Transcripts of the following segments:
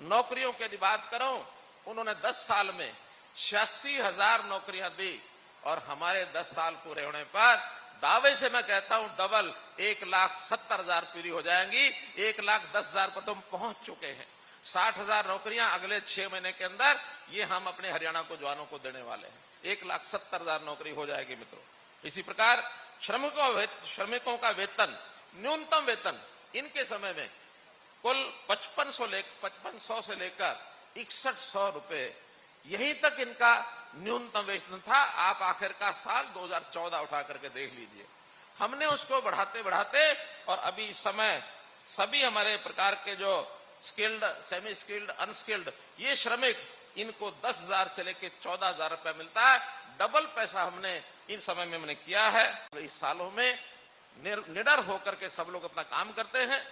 नौकरियों की बात करूं, उन्होंने 10 साल में 86,000 नौकरियां दी और हमारे 10 साल पूरे होने पर दावे से मैं कहता हूं डबल 1,70,000 पूरी हो जाएंगी। 1,10,000 पर तो हम पहुंच चुके हैं। 60,000 नौकरियां अगले 6 महीने के अंदर ये हम अपने हरियाणा को जवानों को देने वाले हैं। 1,70,000 नौकरी हो जाएगी मित्रों। इसी प्रकार श्रमिकों का वेतन, न्यूनतम वेतन इनके समय में कुल 5500 से लेकर 6100 रुपए यहीं तक इनका न्यूनतम वेतन था। आप आखिर का साल 2014 उठा करके देख लीजिए। हमने उसको बढ़ाते बढ़ाते और अभी इस समय सभी हमारे प्रकार के जो स्किल्ड, सेमी स्किल्ड, अनस्किल्ड ये श्रमिक, इनको 10,000 से लेकर 14,000 रुपया मिलता है। डबल पैसा हमने इन समय में हमने किया है। इस सालों में निडर होकर के सब लोग अपना काम करते हैं।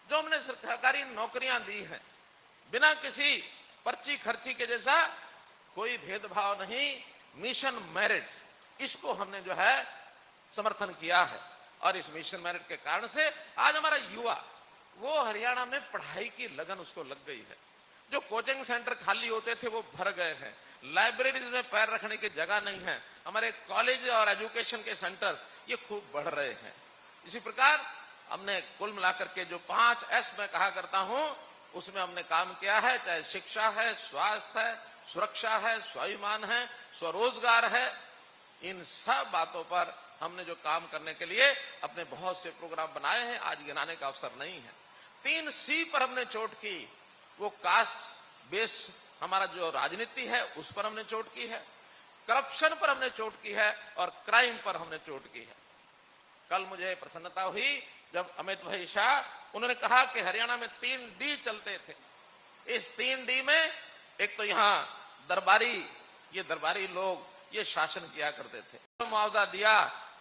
जो हमने सरकारी नौकरियां दी हैं बिना किसी पर्ची खर्ची के जैसा कोई भेदभाव नहीं, मिशन मेरिट, इसको हमने जो है समर्थन किया है। और इस मिशन मेरिट के कारण से आज हमारा युवा वो हरियाणा में पढ़ाई की लगन उसको लग गई है। जो कोचिंग सेंटर खाली होते थे वो भर गए हैं। लाइब्रेरीज में पैर रखने की जगह नहीं है। हमारे कॉलेज और एजुकेशन के सेंटर ये खूब बढ़ रहे हैं। इसी प्रकार हमने कुल मिलाकर के जो 5 S मैं कहा करता हूं उसमें हमने काम किया है। चाहे शिक्षा है, स्वास्थ्य है, सुरक्षा है, स्वाभिमान है, स्वरोजगार है, इन सब बातों पर हमने जो काम करने के लिए अपने बहुत से प्रोग्राम बनाए हैं। आज गिनाने का अवसर नहीं है। 3 C पर हमने चोट की। वो कास्ट बेस हमारा जो राजनीति है उस पर हमने चोट की है, करप्शन पर हमने चोट की है और क्राइम पर हमने चोट की है। कल मुझे प्रसन्नता हुई जब अमित भाई शाह उन्होंने कहा कि हरियाणा में 3 D चलते थे। इस 3 D में एक तो यहाँ दरबारी लोग ये शासन किया करते थे। मुआवजा दिया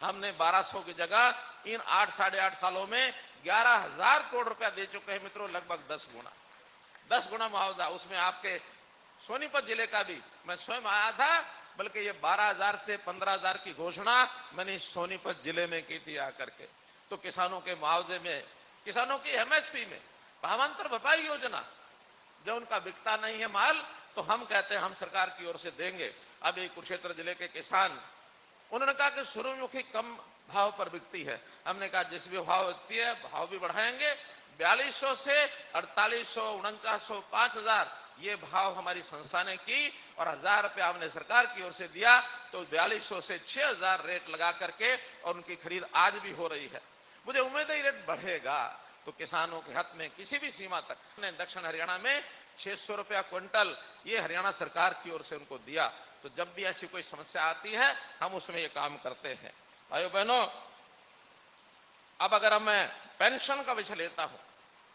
हमने 1200 की जगह इन 8 साढ़े 8 सालों में 11,000 करोड़ रुपया दे चुके हैं मित्रों। लगभग 10 गुना मुआवजा। उसमें आपके सोनीपत जिले का भी मैं स्वयं आया था, बल्कि ये 12,000 से 15,000 की घोषणा मैंने सोनीपत जिले में की थी आकर के। तो किसानों के मुआवजे में, किसानों की MSP में, भावांतर भरपाई योजना, जो उनका बिकता नहीं है माल तो हम कहते हैं हम सरकार की ओर से देंगे। अभी कुरुक्षेत्र जिले के किसान उन्होंने कहा कि सूर्यमुखी कम भाव पर बिकती है। हमने कहा जिस भी भाव बिकती है भाव भी बढ़ाएंगे। 4200 से 4800, 4900, 5,000 ये भाव हमारी संस्था ने की और 1,000 रुपया हमने सरकार की ओर से दिया। तो 4200 से 6,000 रेट लगा करके और उनकी खरीद आज भी हो रही है। मुझे उम्मीद है रेट बढ़ेगा तो किसानों के हक में किसी भी सीमा तक। हमने दक्षिण हरियाणा में 600 रुपया क्विंटल ये हरियाणा सरकार की ओर से उनको दिया। तो जब भी ऐसी कोई समस्या आती है हम उसमें ये काम करते हैं। भाइयों बहनों, अब अगर मैं पेंशन का विषय लेता हूं,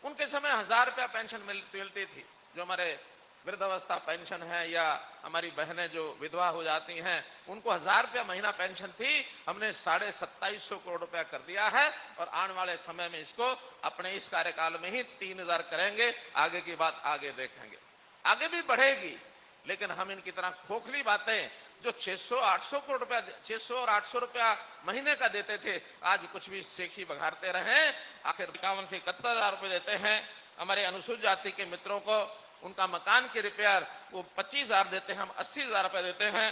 उनके समय 1,000 रुपया पेंशन मिलती थी। जो हमारे वृद्धावस्था पेंशन है या हमारी बहनें जो विधवा हो जाती हैं उनको 1,000 रुपया महीना पेंशन थी। हमने 2,2700 करोड़ रुपया कर दिया है और आने वाले समय में इसको अपने इस कार्यकाल में ही 3,000 करेंगे। आगे की बात आगे देखेंगे, आगे भी बढ़ेगी। लेकिन हम इनकी तरह खोखली बातें जो 600-800 करोड़ रुपया, 600 और 800 रुपया महीने का देते थे, आज कुछ भी सेखी बघारते रहे। आखिर 51 से 71,000 रुपए देते हैं। हमारे अनुसूचित जाति के मित्रों को उनका मकान के रिपेयर वो 25,000 देते हैं, हम 80,000 रुपए देते हैं।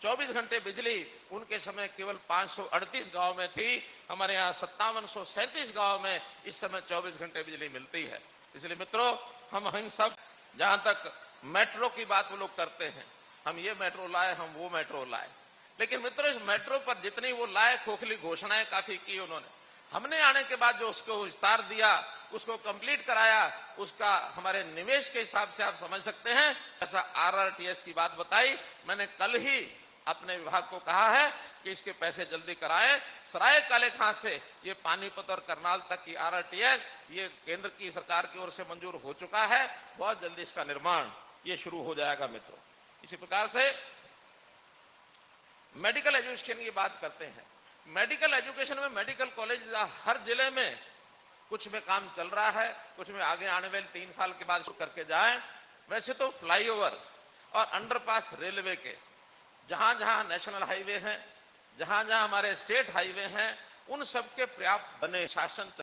24 घंटे बिजली उनके समय केवल 538 गांव में थी, हमारे यहाँ 5737 गांव में इस समय 24 घंटे बिजली मिलती है। इसलिए मित्रों, हम सब जहां तक मेट्रो की बात वो लोग करते हैं, हम ये मेट्रो लाए, हम वो मेट्रो लाए, लेकिन मित्रों इस मेट्रो पर जितनी वो लाए खोखली घोषणाएं काफी की उन्होंने। हमने आने के बाद जो उसको विस्तार दिया, उसको कंप्लीट कराया, उसका हमारे निवेश के हिसाब से आप समझ सकते हैं। ऐसा RRTS की बात बताई, मैंने कल ही अपने विभाग को कहा है कि इसके पैसे जल्दी कराएं। सराय काले खां से ये पानीपत और करनाल तक की RRTS ये केंद्र की सरकार की ओर से मंजूर हो चुका है। बहुत जल्दी इसका निर्माण ये शुरू हो जाएगा मित्रों। इसी प्रकार से मेडिकल एजुकेशन की बात करते हैं। मेडिकल एजुकेशन में मेडिकल कॉलेज हर जिले में कुछ में काम चल रहा है, कुछ में आगे आने वाले 3 साल के बाद शुरू करके जाएं। वैसे तो फ्लाईओवर और अंडरपास रेलवे के जहां जहां नेशनल हाईवे हैं, जहां जहां हमारे स्टेट हाईवे हैं, उन सबके पर्याप्त बने शासन